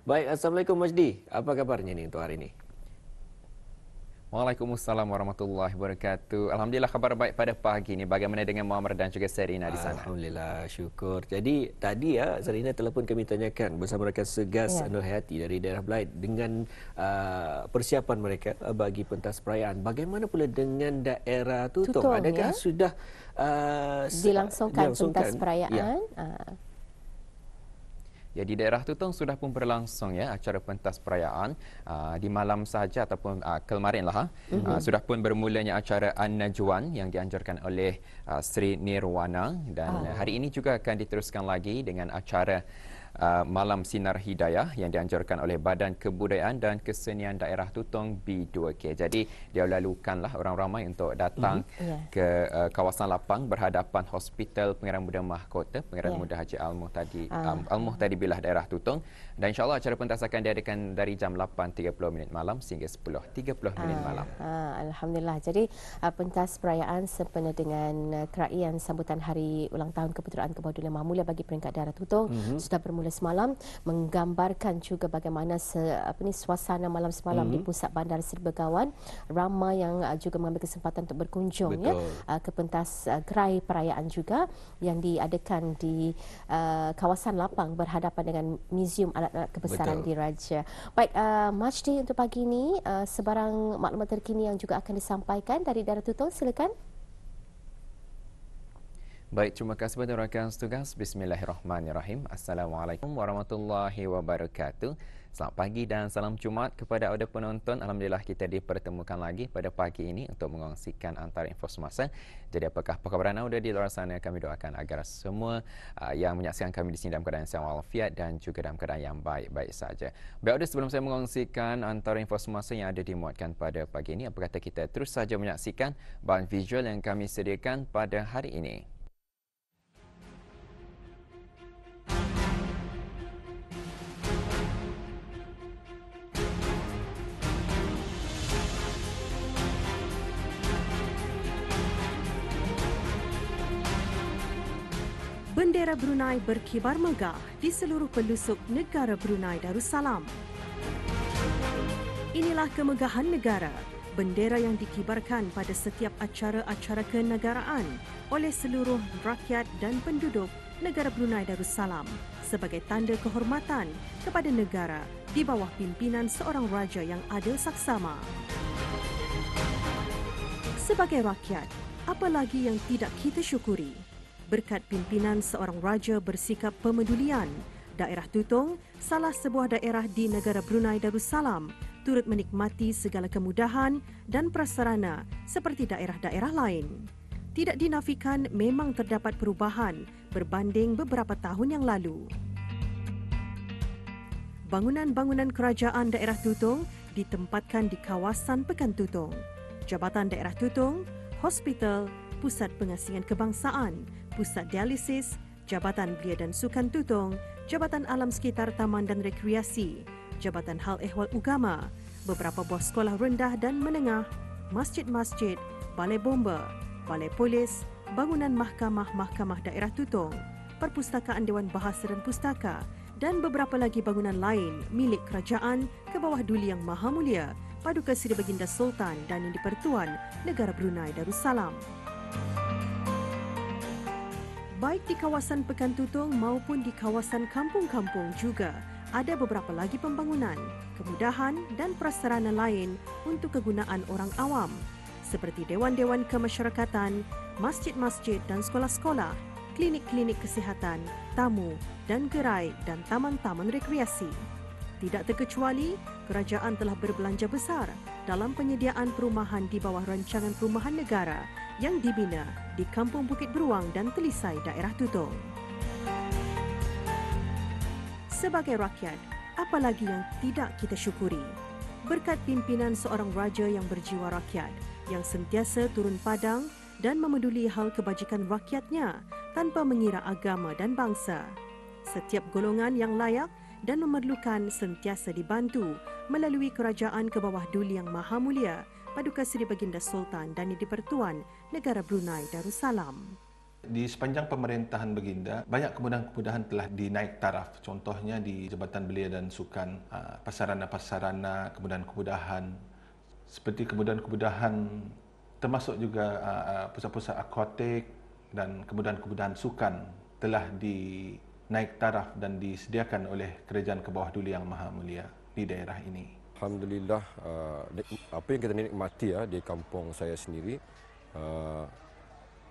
Baik, Assalamualaikum Majdi. Apa kabarnya ni untuk hari ini? Waalaikumsalam warahmatullahi wabarakatuh. Alhamdulillah khabar baik pada pagi ini. Bagaimana dengan Muammar dan juga Serina di sana? Alhamdulillah, syukur. Jadi tadi Zarina telepon kami tanyakan bersama rakan segas Ya. Nur Hayati dari daerah Belait dengan persiapan mereka bagi pentas perayaan. Bagaimana pula dengan daerah Tutong? Tutong, Adakah ya. sudah Dilangsungkan pentas perayaan. Ya. Ya, di daerah Tutong sudah pun berlangsung ya acara pentas perayaan di malam sahaja ataupun kemarin lah. Sudah pun bermulanya acara An-Najwan yang dianjurkan oleh Sri Nirwana dan hari ini juga akan diteruskan lagi dengan acara Malam Sinar Hidayah yang dianjurkan oleh Badan Kebudayaan dan Kesenian Daerah Tutong B2K. Jadi dia lalukanlah orang ramai untuk datang ke kawasan lapang berhadapan Hospital Pengarah Muda Mahkota, Pengarah Muda Haji Al-Muhtadi Bilah daerah Tutong. Dan insyaAllah acara pentas akan diadakan dari jam 8.30 malam sehingga 10.30 malam. Alhamdulillah. Jadi pentas perayaan sempena dengan keraian sambutan hari ulang tahun Kepeteraan ke bawah dunia Mahmulia bagi peringkat daerah Tutong sudah bermula semalam, menggambarkan juga bagaimana suasana malam semalam di pusat bandar Seri Begawan. Ramai yang juga mengambil kesempatan untuk berkunjung ke pentas gerai perayaan juga yang diadakan di kawasan lapang berhadapan dengan Muzium Alat-alat Kebesaran Diraja. Baik, Majdi, untuk pagi ini sebarang maklumat terkini yang juga akan disampaikan dari daerah Tutong, silakan. Baik, terima kasih kepada rakan setugas. Bismillahirrahmanirrahim. Assalamualaikum warahmatullahi wabarakatuh. Selamat pagi dan salam Jumaat kepada anda penonton. Alhamdulillah kita dipertemukan lagi pada pagi ini untuk mengongsikan antara info semasa. Jadi apakah kabar anda sudah di luar sana? Kami doakan agar semua yang menyaksikan kami di sini dalam keadaan sehat walafiat dan juga dalam keadaan yang baik-baik saja. Baik, sebelum saya mengongsikan antara info semasa yang ada dimuatkan pada pagi ini, apa kata kita terus saja menyaksikan bahan visual yang kami sediakan pada hari ini. Bendera Brunei berkibar megah di seluruh pelosok negara Brunei Darussalam. Inilah kemegahan negara, bendera yang dikibarkan pada setiap acara-acara kenegaraan oleh seluruh rakyat dan penduduk negara Brunei Darussalam sebagai tanda kehormatan kepada negara di bawah pimpinan seorang raja yang adil saksama. Sebagai rakyat, apa lagi yang tidak kita syukuri? Berkat pimpinan seorang raja bersikap pemedulian, daerah Tutong, salah sebuah daerah di negara Brunei Darussalam, turut menikmati segala kemudahan dan prasarana seperti daerah-daerah lain. Tidak dinafikan memang terdapat perubahan berbanding beberapa tahun yang lalu. Bangunan-bangunan kerajaan daerah Tutong ditempatkan di kawasan Pekan Tutong, Jabatan Daerah Tutong, hospital, Pusat Pengasingan Kebangsaan, Pusat Dialisis, Jabatan Belia dan Sukan Tutong, Jabatan Alam Sekitar Taman dan Rekreasi, Jabatan Hal Ehwal Ugama, beberapa buah sekolah rendah dan menengah, masjid-masjid, balai bomba, balai polis, bangunan mahkamah-mahkamah daerah Tutong, perpustakaan Dewan Bahasa dan Pustaka dan beberapa lagi bangunan lain milik kerajaan ke bawah Duli Yang Maha Mulia Paduka Seri Baginda Sultan dan Yang di-Pertuan Negara Brunei Darussalam. Baik di kawasan Pekan Tutong maupun di kawasan kampung-kampung juga ada beberapa lagi pembangunan, kemudahan dan prasarana lain untuk kegunaan orang awam seperti dewan-dewan kemasyarakatan, masjid-masjid dan sekolah-sekolah, klinik-klinik kesihatan, tamu dan gerai dan taman-taman rekreasi. Tidak terkecuali, kerajaan telah berbelanja besar dalam penyediaan perumahan di bawah rancangan perumahan negara yang dibina di Kampung Bukit Beruang dan Telisai daerah Tutong. Sebagai rakyat, apa lagi yang tidak kita syukuri? Berkat pimpinan seorang raja yang berjiwa rakyat, yang sentiasa turun padang dan memeduli hal kebajikan rakyatnya tanpa mengira agama dan bangsa. Setiap golongan yang layak dan memerlukan sentiasa dibantu melalui kerajaan ke bawah Duli Yang Maha Mulia Paduka Seri Baginda Sultan dan Yang di-Pertuan Negara Brunei Darussalam. Di sepanjang pemerintahan Baginda, banyak kemudahan-kemudahan telah dinaik taraf. Contohnya di Jabatan Belia dan Sukan, pasarana-pasarana, kemudahan-kemudahan seperti kemudahan-kemudahan termasuk juga pusat-pusat akuatik dan kemudahan-kemudahan sukan telah dinaik taraf dan disediakan oleh Kerajaan ke Bawah Duli Yang Maha Mulia di daerah ini. Alhamdulillah, apa yang kita nikmati di kampung saya sendiri,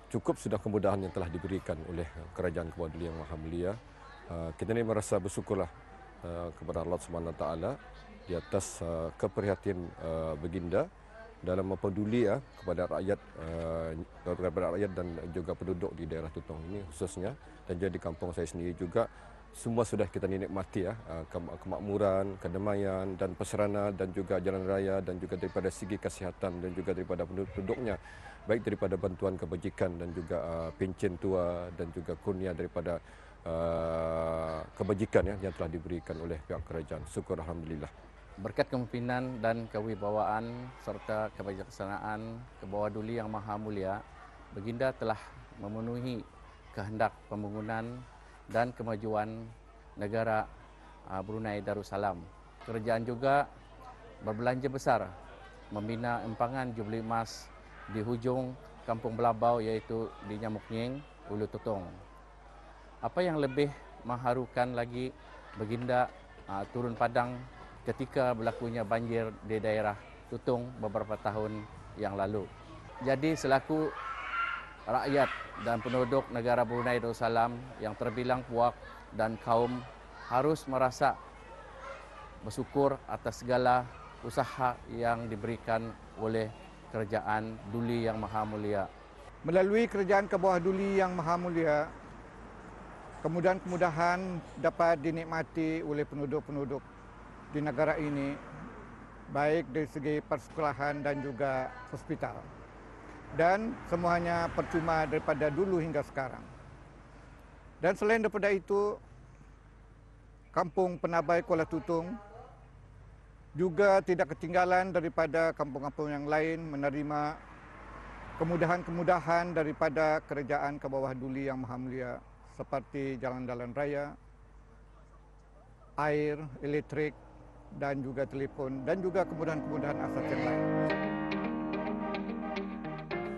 cukup sudah kemudahan yang telah diberikan oleh Kerajaan ke Bawah Duli Yang Maha Mulia. Kita ini merasa bersyukurlah kepada Allah SWT di atas keperhatian Baginda dalam mempeduli kepada rakyat dan juga penduduk di daerah Tutong ini khususnya, dan juga di kampung saya sendiri juga semua sudah kita nikmati kemakmuran, kedamaian dan persarana dan juga jalan raya, dan juga daripada segi kesihatan dan juga daripada penduduknya, baik daripada bantuan kebajikan dan juga pencen tua dan juga kurnia daripada kebajikan yang telah diberikan oleh pihak kerajaan. Syukur alhamdulillah. Berkat kepimpinan dan kewibawaan serta kebijaksanaan ke Bawah Duli Yang Maha Mulia, Baginda telah memenuhi kehendak pembangunan dan kemajuan negara Brunei Darussalam. Kerajaan juga berbelanja besar membina empangan Jubli Emas di hujung Kampung Belabau, iaitu di Nyamuk Nying, Ulu Tutong. Apa yang lebih mengharukan lagi, Baginda turun padang ketika berlakunya banjir di daerah Tutong beberapa tahun yang lalu. Jadi selaku rakyat dan penduduk negara Brunei Darussalam yang terbilang puak dan kaum harus merasa bersyukur atas segala usaha yang diberikan oleh Kerajaan Duli Yang Maha Mulia. Melalui Kerajaan ke Bawah Duli Yang Maha Mulia, kemudahan-kemudahan dapat dinikmati oleh penduduk-penduduk di negara ini, baik dari segi persekolahan dan juga hospital. Dan semuanya percuma daripada dulu hingga sekarang. Dan selain daripada itu, Kampung Penabai Kuala Tutong juga tidak ketinggalan daripada kampung-kampung yang lain menerima kemudahan-kemudahan daripada Kerajaan ke Bawah Duli Yang Maha Mulia, seperti jalan-jalan raya, air, elektrik, dan juga telefon, dan juga kemudahan-kemudahan asas yang lain.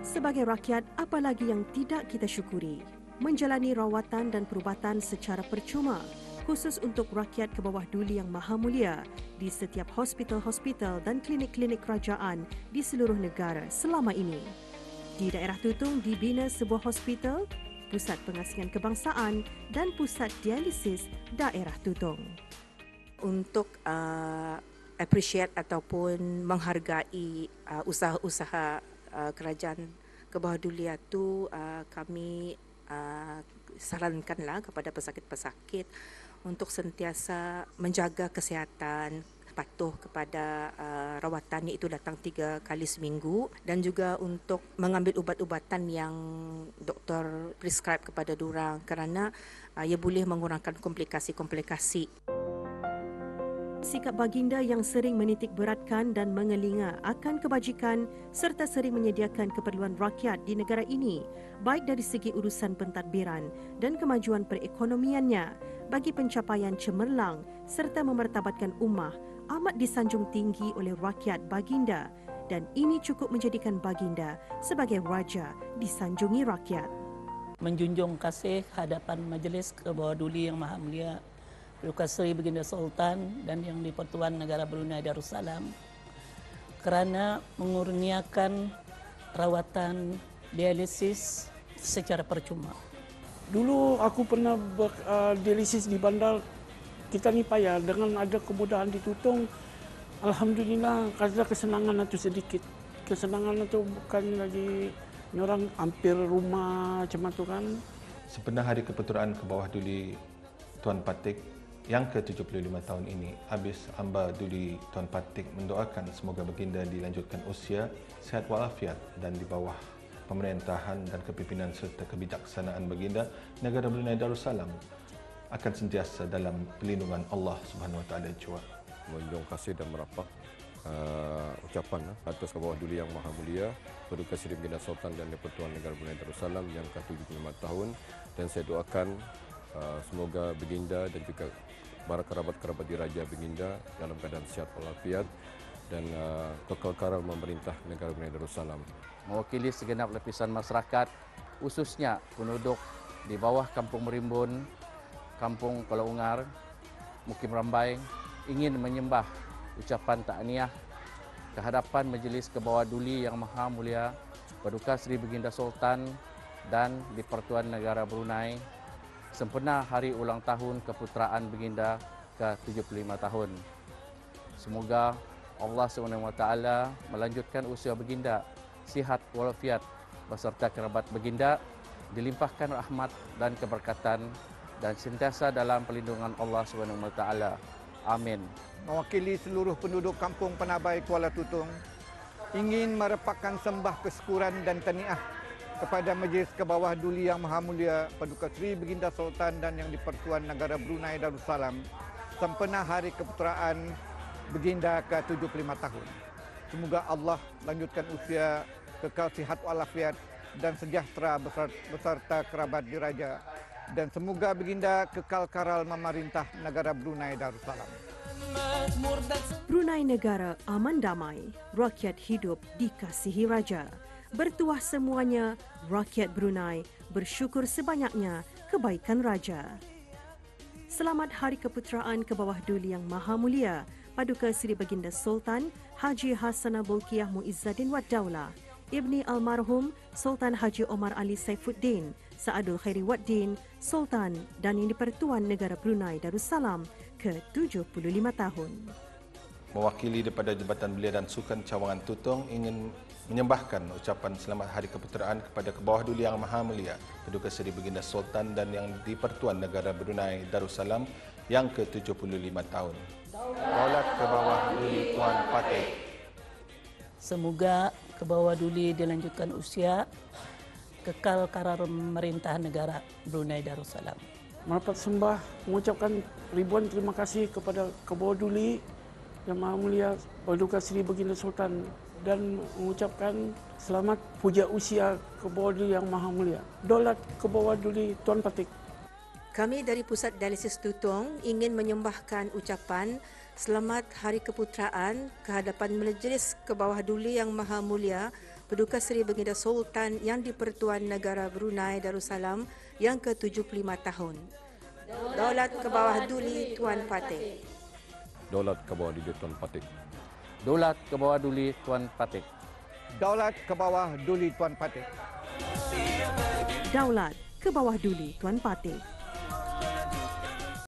Sebagai rakyat, apa lagi yang tidak kita syukuri? Menjalani rawatan dan perubatan secara percuma, khusus untuk rakyat ke Bawah Duli Yang Maha Mulia di setiap hospital-hospital dan klinik-klinik kerajaan di seluruh negara selama ini. Di daerah Tutong dibina sebuah hospital, pusat pengasingan kebangsaan dan pusat dialisis daerah Tutong. Untuk appreciate ataupun menghargai usaha-usaha Kerajaan ke Bawah Duli itu, kami sarankanlah kepada pesakit-pesakit untuk sentiasa menjaga kesihatan, patuh kepada rawatan, iaitu datang 3 kali seminggu, dan juga untuk mengambil ubat-ubatan yang doktor prescribe kepada diorang, kerana ia boleh mengurangkan komplikasi-komplikasi. Sikap Baginda yang sering menitik beratkan dan mengelinga akan kebajikan serta sering menyediakan keperluan rakyat di negara ini, baik dari segi urusan pentadbiran dan kemajuan perekonomiannya, bagi pencapaian cemerlang serta memertabatkan ummah, amat disanjung tinggi oleh rakyat Baginda, dan ini cukup menjadikan Baginda sebagai raja disanjungi rakyat. Menjunjung kasih hadapan Majlis ke Bawah Duli Yang Maha Mulia Paduka Seri Baginda Sultan dan Yang di-Pertuan Negara Brunei Darussalam kerana mengurniakan rawatan dialisis secara percuma. Dulu aku pernah dialisis di bandar. Kita ni payah, dengan ada kemudahan di Tutong, alhamdulillah ada kesenangan itu sedikit. Kesenangan itu bukan lagi orang hampir rumah macam tu kan. Sepenuh hari kepeteraan ke Bawah Duli Tuan Patik yang ke-75 tahun ini, habis Amba Duli Tuan Patik mendoakan semoga Baginda dilanjutkan usia, sihat walafiat, dan di bawah pemerintahan dan kepimpinan serta kebijaksanaan Baginda, negara Brunei Darussalam akan sentiasa dalam perlindungan Allah Subhanahu Wa Taala jua. Menjunjung kasih dan merapah ucapan atas ke bawah Duli Yang Maha Mulia Paduka Seri Baginda Sultan dan Di-Pertuan Negara Brunei Darussalam yang ke-75 tahun, dan saya doakan semoga Baginda dan juga para kerabat-kerabat diraja Baginda dalam keadaan sihat walafiat dan kekal karal memerintah negara Brunei Darussalam. Mewakili segenap lapisan masyarakat, khususnya penduduk di bawah Kampung Merimbun, Kampung Kuala Ungar, Mukim Rambai, ingin menyembah ucapan tahniah ke hadapan Majlis Kebawah Duli Yang Maha Mulia Paduka Seri Baginda Sultan dan Di-Pertuan Negara Brunei sempena hari ulang tahun keputeraan Baginda ke-75 tahun. Semoga Allah SWT melanjutkan usia Baginda sihat walafiat beserta kerabat Baginda, dilimpahkan rahmat dan keberkatan dan sentiasa dalam perlindungan Allah SWT. Amin. Mewakili seluruh penduduk Kampung Penabai Kuala Tutong, ingin merepakkan sembah kesyukuran dan tahniah kepada Majlis Kebawah Duli Yang Maha Mulia Paduka Seri Baginda Sultan dan Yang Di-Pertuan Negara Brunei Darussalam sempena hari keputeraan Baginda ke-75 tahun. Semoga Allah lanjutkan usia, kekal sihat walafiat dan sejahtera beserta kerabat diraja, dan semoga Baginda kekal karal memerintah negara Brunei Darussalam. Brunei negara aman damai, rakyat hidup dikasihi raja. Bertuah semuanya, rakyat Brunei bersyukur sebanyaknya kebaikan raja. Selamat Hari Keputeraan ke bawah Duli Yang Maha Mulia Paduka Seri Baginda Sultan Haji Hassanah Bolkiah Muizzaddin Wad Daulah, Ibni Almarhum Sultan Haji Omar Ali Saifuddin Saadul Khairi Waddin Sultan dan Yang Di-Pertuan Negara Brunei Darussalam ke-75 tahun. Mewakili daripada Jabatan Belia dan Sukan Cawangan Tutong ingin menyembahkan ucapan selamat Hari Keputeraan kepada Kebawah Duli Yang Maha Mulia Paduka Seri Baginda Sultan dan Yang Di-Pertuan Negara Brunei Darussalam yang ke-75 tahun. Daulat Kebawah Duli Tuan Patih. Semoga Kebawah Duli dilanjutkan usia, kekal karar memerintah negara Brunei Darussalam. Merapat sembah mengucapkan ribuan terima kasih kepada Kebawah Duli Yang Maha Mulia Paduka Seri Baginda Sultan dan mengucapkan selamat puja usia Kebawah Duli Yang Maha Mulia Daulat Kebawah Duli Tuan Patih. Kami dari Pusat Dialisis Tutong ingin menyembahkan ucapan selamat Hari Keputeraan ke hadapan Majlis Kebawah Duli Yang Maha Mulia Paduka Seri Baginda Sultan Yang Di-Pertuan Negara Brunei Darussalam yang ke-75 tahun. Daulat Kebawah Duli Tuan Patih. Daulat Kebawah Duli Tuan Patih. Daulat Kebawah Duli Tuan Patih. Daulat Kebawah Duli Tuan Patih. Daulat Kebawah Duli Tuan Patih.